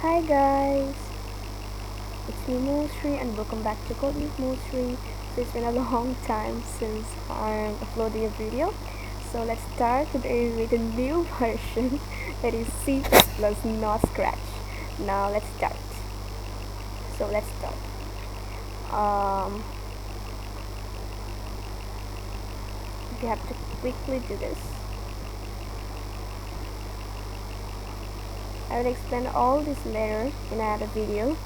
Hi guys, it's me Mousree and welcome back to Code with Mousree. So it's been a long time since I uploaded a video. So let's start today with a new version that is C++, not Scratch. Now let's start. So let's start. We have to quickly do this. I will explain all this later in another video.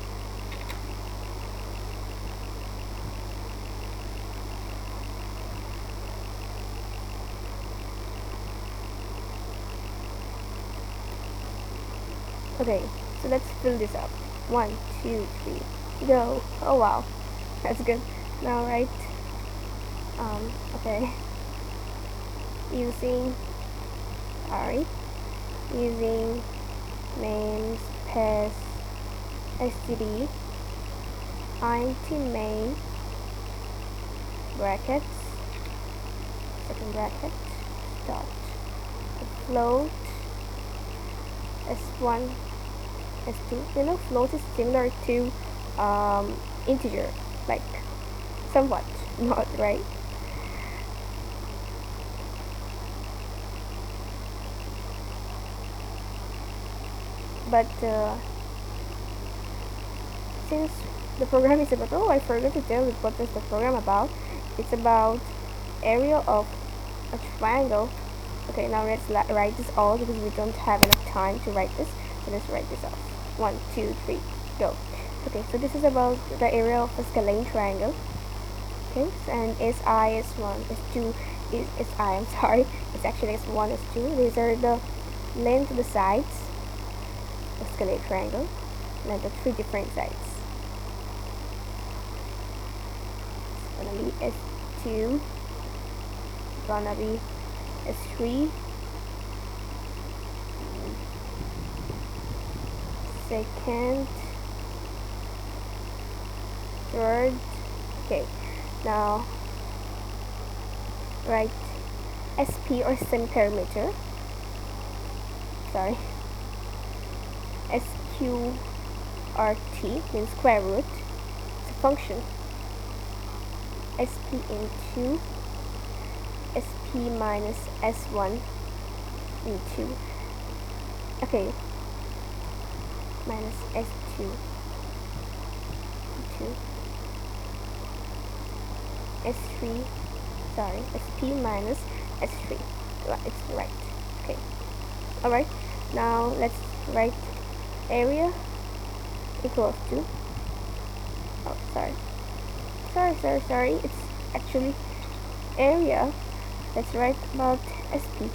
Okay, so let's fill this up. 1, 2, 3, go. Oh wow, that's good. Now write, okay, using main space std int main brackets second bracket dot float s1 s2. You know, float is similar to integer, like somewhat, not right. But since the program is about, oh, I forgot to tell you what is the program about. It's about area of a triangle. Okay, now let's write this all because we don't have enough time to write this. So let's write this off. 1, 2, 3, go. Okay, so this is about the area of a scalene triangle. Okay, so, and SI, S1, S2 is SI. I'm sorry, it's actually S1, S2. These are the length of the sides of scalene triangle, and the 3 different sides. It's gonna be S2, gonna be S3, second, third. Okay, now write SP or semi-perimeter. Sorry. SQRT means square root. It's a function. SP into SP minus S1 into, okay, minus S2 into S3, sorry, SP minus S3. It's right. Okay. Alright, now let's write area equals to, oh, sorry, it's actually area. Let's write about SP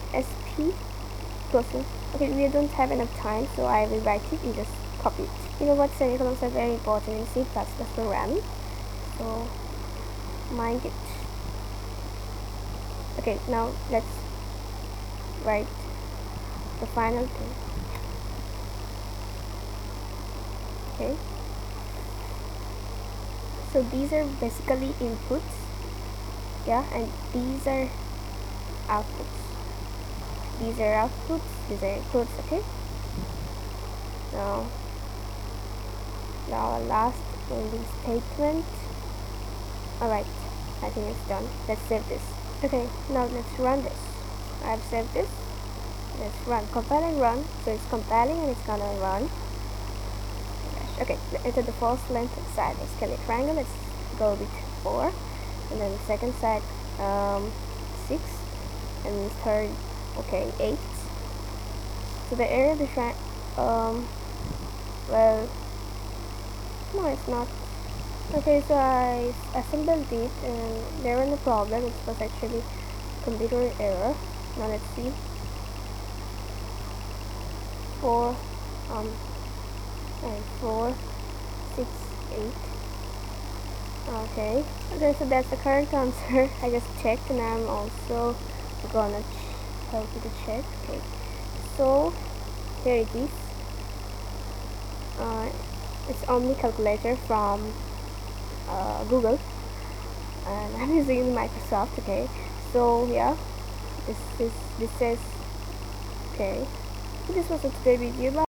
equals to, okay, we don't have enough time, so I will write it and just copy it. You know what, semicolons are very important in C++ programming, so mind it. Okay, now let's write the final thing. Okay, so these are basically inputs, yeah, and these are outputs. These are inputs. Okay, now our last ending statement. Alright, I think it's done. Let's save this. Okay, now let's run this. I've saved this. Let's run, compile and run. So it's compiling and it's gonna run. Okay, enter the false length side of scalene triangle. Let's go with 4, and then the second side 6, and third, okay, 8. So the area of the well, no, it's not. Okay, so I assembled it and there was no problem. It was actually computer error. Now let's see. 4 and 4, 6, 8. Okay, so that's the correct answer. I just checked and I'm also gonna help you to check. Okay, so here it is. It's Omni calculator from Google, and I'm using Microsoft. Okay, so yeah, this says okay. So this was a today video. Bye.